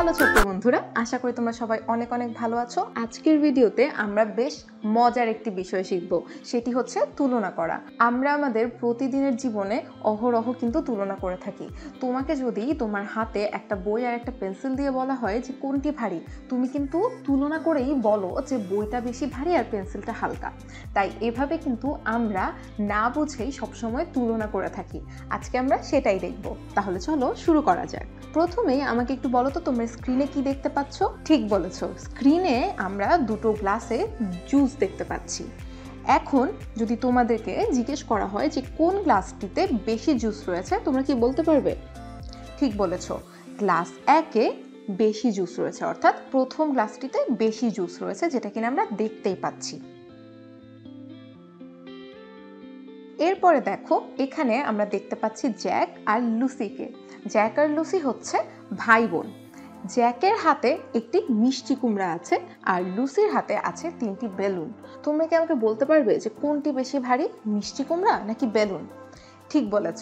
Hello ছোট্ট বন্ধুরা, আশা করি তোমরা সবাই অনেক অনেক ভালো আছো। আজকের ভিডিওতে আমরা বেশ মজার একটি বিষয় শিখব, সেটি হচ্ছে তুলনা করা। আমরা আমাদের প্রতিদিনের জীবনে অহরহ কিন্তু তুলনা করে থাকি। তোমাকে যদি তোমার হাতে একটা বই আর একটা পেন্সিল দিয়ে বলা হয় যে কোনটি ভারী, তুমি কিন্তু তুলনা করেই বলো যে বইটা বেশি ভারী আর পেন্সিলটা হালকা। তাই এভাবে কিন্তু আমরা না বুঝেই সবসময় তুলনা করে থাকি। আজকে আমরা সেটাই দেখব। তাহলে চলো শুরু করা যাক। প্রথমেই আমাকে একটু বলো তো তোমরা স্ক্রিনে কি দেখতে পাচ্ছ? ঠিক বলেছো, স্ক্রিনে আমরা দুটো গ্লাসে জুস দেখতে পাচ্ছি। এখন যদি তোমাদেরকে জিজ্ঞেস করা হয় যে কোন গ্লাসটিতে বেশি জুস রয়েছে, তোমরা কি বলতে পারবে? ঠিক বলেছো, গ্লাস 1-এ বেশি জুস রয়েছে, অর্থাৎ প্রথম গ্লাসটিতে বেশি জুস রয়েছে, যেটা কিনা আমরা দেখতেই পাচ্ছি। এরপরে দেখো, এখানে আমরা দেখতে পাচ্ছি জ্যাক আর লুসিকে। জ্যাক আর লুসি হচ্ছে ভাই বোন। জ্যাকের হাতে একটি মিষ্টি কুমড়া আছে আর লুসির হাতে আছে 3টি বেলুন। তোমরা কি আমাকে বলতে পারবে যে কোনটি বেশি ভারী, মিষ্টি কুমড়া নাকি বেলুন? ঠিক বলেছ,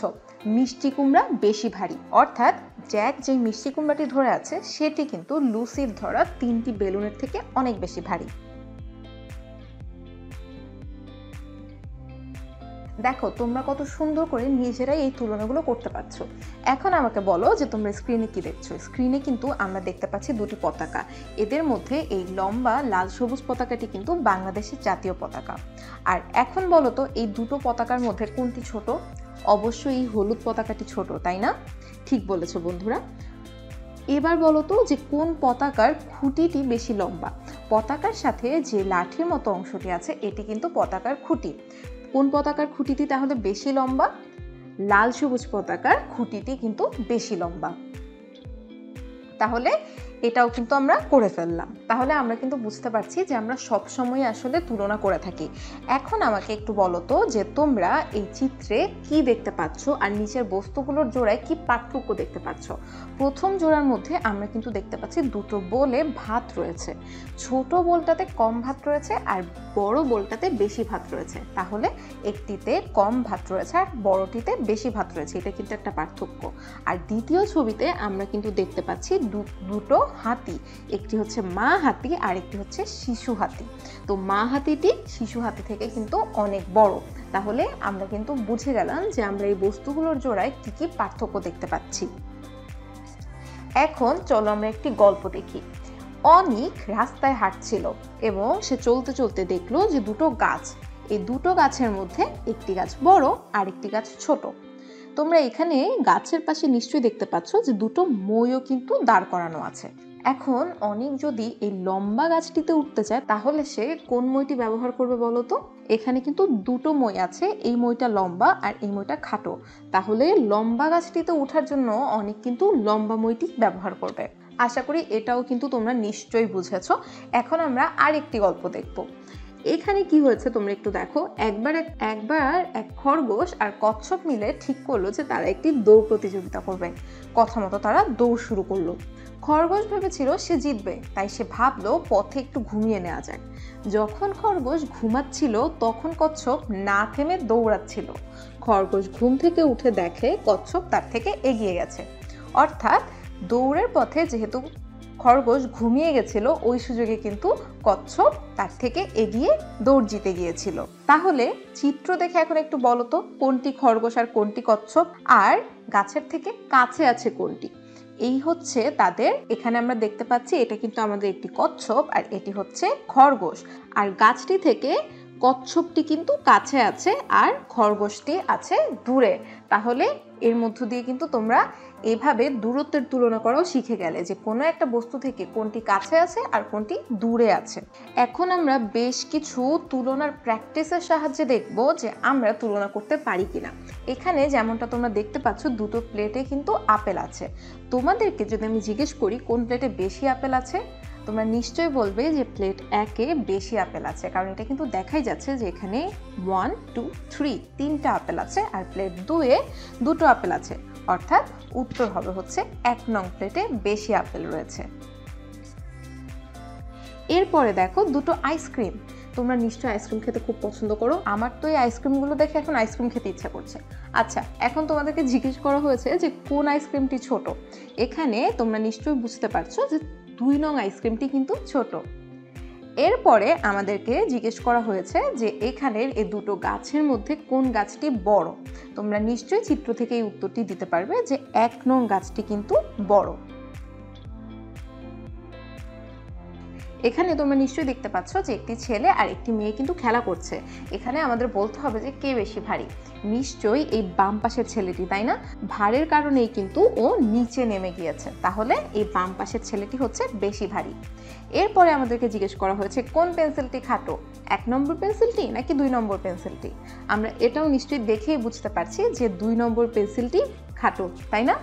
মিষ্টি কুমড়া বেশি ভারী, অর্থাৎ জ্যাক যে মিষ্টি কুমড়াটি ধরে আছে সেটি কিন্তু লুসির ধরা 3টি বেলুনের থেকে অনেক বেশি ভারী। দেখো তোমরা কত সুন্দর করে নিজেরাই এই তুলনাগুলো করতে পারছো। এখন আমাকে বলো যে তোমরা স্ক্রিনে কি দেখছো? স্ক্রিনে কিন্তু আমরা দেখতে পাচ্ছি দুটি পতাকা। এদের মধ্যে এই লম্বা লাল সবুজ পতাকাটি কিন্তু বাংলাদেশের জাতীয় পতাকা। আর এখন বলো তো এই দুটো পতাকার মধ্যে কোনটি ছোট? অবশ্যই এই হলুদ পতাকাটি ছোট, তাই না? ঠিক বলেছো বন্ধুরা। এবার বলো তো যে কোন পতাকার খুঁটিটি বেশি লম্বা? পতাকার সাথে যে লাঠির মতো অংশটি আছে এটি কিন্তু পতাকার খুঁটি। কোন পতাকার খুঁটিটি তাহলে বেশি লম্বা? লাল সবুজ পতাকার খুঁটিটি কিন্তু বেশি লম্বা। তাহলে এটাও কিন্তু আমরা করে ফেললাম। তাহলে আমরা কিন্তু বুঝতে পারছি যে আমরা সব সময় আসলে তুলনা করে থাকি। এখন আমাকে একটু বলো তো যে তোমরা এই চিত্রে কি দেখতে পাচ্ছ আর নিচের বস্তুগুলোর জোড়ায় কি পার্থক্য দেখতে পাচ্ছ? প্রথম জোড়ার মধ্যে আমরা কিন্তু দেখতে পাচ্ছি দুটো বোলে ভাত রয়েছে। ছোট বোলটাতে কম ভাত রয়েছে আর বড় বোলটাতে বেশি ভাত রয়েছে। তাহলে একটিতে কম ভাত রয়েছে আর বড়টিতে বেশি ভাত রয়েছে, এটা কিন্তু একটা পার্থক্য। আর দ্বিতীয় ছবিতে আমরা কিন্তু দেখতে পাচ্ছি দুটো হাতি, একটি হচ্ছে মা হাতি আর একটি হচ্ছে শিশু হাতি। তো মা হাতিটি শিশু হাতি থেকে কিন্তু অনেক বড়। তাহলে আমরা কিন্তু বুঝে গেলাম যে আমরা এই বস্তুগুলোর জোড়ায় কি কি পার্থক্য দেখতে পাচ্ছি। এখন চলো আমরা একটি গল্প দেখি। অনিক রাস্তায় হাঁটছিল এবং সে চলতে চলতে দেখলো যে দুটো গাছ। এই দুটো গাছের মধ্যে একটি গাছ বড় আর একটি গাছ ছোট। তোমরা এখানে গাছের পাশে নিশ্চয়ই দেখতে পাচ্ছ যে দুটো মইও কিন্তু দাঁড় করানো আছে। এখন অনিক যদি এই লম্বা গাছটিতে উঠতে চায় তাহলে সে কোন মইটি ব্যবহার করবে বলো তো? এখানে কিন্তু দুটো মই আছে, এই মইটা লম্বা আর এই মইটা খাটো। তাহলে লম্বা গাছটিতে ওঠার জন্য অনিক কিন্তু লম্বা মইটি ব্যবহার করবে। আশা করি এটাও কিন্তু তোমরা নিশ্চয়ই বুঝেছো। এখন আমরা আরেকটি গল্প দেখব। এখানে কি হয়েছে তোমরা একটু দেখো। একবার এক খরগোশ আর কচ্ছপ মিলে ঠিক করলো যে তারা একটি দৌড় প্রতিযোগিতা করবে। কথা মতো তারা দৌড় শুরু করলো। খরগোশ ভেবেছিল সে জিতবে, তাই সে ভাবলো পথে একটু ঘুমিয়ে নেওয়া যায়। যখন খরগোশ ঘুমাচ্ছিল তখন কচ্ছপ না থেমে দৌড়াচ্ছিল। খরগোশ ঘুম থেকে উঠে দেখে কচ্ছপ তার থেকে এগিয়ে গেছে। অর্থাৎ দৌড়ের পথে যেহেতু খরগোশ ঘুমিয়ে গেছিল, ওই সুযোগে কিন্তু কচ্ছপ তার থেকে এগিয়ে দৌড় জিতে গিয়েছিল। তাহলে চিত্র দেখে এখন একটু বলো তো কোনটি খরগোশ আর কোনটি কচ্ছপ, আর গাছের থেকে কাছে আছে কোনটি? এই হচ্ছে তাদের, এখানে আমরা দেখতে পাচ্ছি এটা কিন্তু আমাদের একটি কচ্ছপ আর এটি হচ্ছে খরগোশ। আর গাছটি থেকে কচ্ছপটি কিন্তু কাছে আছে আর খরগোশটি আছে দূরে। তাহলে এর মধ্য দিয়ে কিন্তু তোমরা এভাবে দূরত্বের তুলনা করাও শিখে গেলে যে কোনো একটা বস্তু থেকে কোনটি কাছে আছে আর কোনটি দূরে আছে। এখন আমরা বেশ কিছু তুলনার প্র্যাকটিসের সাহায্যে দেখব যে আমরা তুলনা করতে পারি কিনা। এখানে যেমনটা তোমরা দেখতে পাচ্ছ দুটো প্লেটে কিন্তু আপেল আছে। তোমাদেরকে যদি আমি জিজ্ঞেস করি কোন প্লেটে বেশি আপেল আছে, তোমরা নিশ্চয়ই বলবে যে প্লেট 1-এ বেশি আপেল আছে, কারণ এটা কিন্তু দেখাই যাচ্ছে যে এখানে 1 2 3 3টা আপেল আছে আর প্লেট 2-এ 2টো আপেল আছে। অর্থাৎ উত্তর হবে হচ্ছে 1 নং প্লেটে বেশি আপেল রয়েছে। এরপরে দেখো দুটো আইসক্রিম। তোমরা নিশ্চয়ই আইসক্রিম খেতে খুব পছন্দ করো। আমার তো এই আইসক্রিমগুলো দেখে এখন আইসক্রিম খেতে ইচ্ছা করছে। আচ্ছা, এখন তোমাদেরকে জিজ্ঞেস করা হয়েছে যে কোন আইসক্রিমটি ছোট। এখানে তোমরা নিশ্চয়ই বুঝতে পারছো যে 2 নং আইসক্রিমটি কিন্তু ছোট। এরপরে আমাদেরকে জিজ্ঞেস করা হয়েছে যে এখানের এই দুটো গাছের মধ্যে কোন গাছটি বড়। তোমরা নিশ্চয়ই চিত্র থেকে এই উত্তরটি দিতে পারবে যে 1 নং গাছটি কিন্তু বড়। এখানে তোমরা নিশ্চয়ই দেখতে পাচ্ছ যে একটি ছেলে আর একটি মেয়ে কিন্তু খেলা করছে। এখানে আমাদের বলতে হবে যে কে বেশি ভারী। নিশ্চয়ই এই বাম পাশের ছেলেটি, তাই না? ভারের কারণেই কিন্তু ও নিচে নেমে গিয়েছে, তাহলে এই বাম পাশের ছেলেটি হচ্ছে বেশি ভারী। এরপরে আমাদেরকে জিজ্ঞেস করা হয়েছে কোন পেন্সিলটি খাটো, 1 নম্বর পেন্সিলটি নাকি 2 নম্বর পেন্সিলটি। আমরা এটাও নিশ্চয়ই দেখেই বুঝতে পারছি যে 2 নম্বর পেন্সিলটি খাটো, তাই না?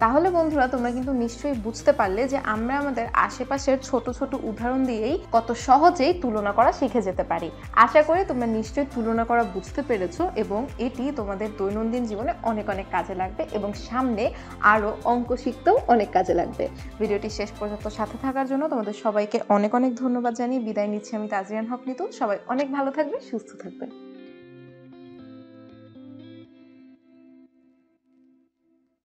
তাহলে বন্ধুরা, তোমরা কিন্তু নিশ্চয়ই বুঝতে পারলে যে আমরা আমাদের আশেপাশের ছোট ছোট উদাহরণ দিয়েই কত সহজেই তুলনা করা শিখে যেতে পারি। আশা করি তোমরা নিশ্চয়ই তুলনা করা বুঝতে পেরেছো এবং এটি তোমাদের দৈনন্দিন জীবনে অনেক অনেক কাজে লাগবে এবং সামনে আরও অঙ্ক শিখতেও অনেক কাজে লাগবে। ভিডিওটি শেষ পর্যন্ত সাথে থাকার জন্য তোমাদের সবাইকে অনেক অনেক ধন্যবাদ জানিয়ে বিদায় নিচ্ছি। আমি তাজরিয়ান হক নিতু। সবাই অনেক ভালো থাকবে, সুস্থ থাকবে।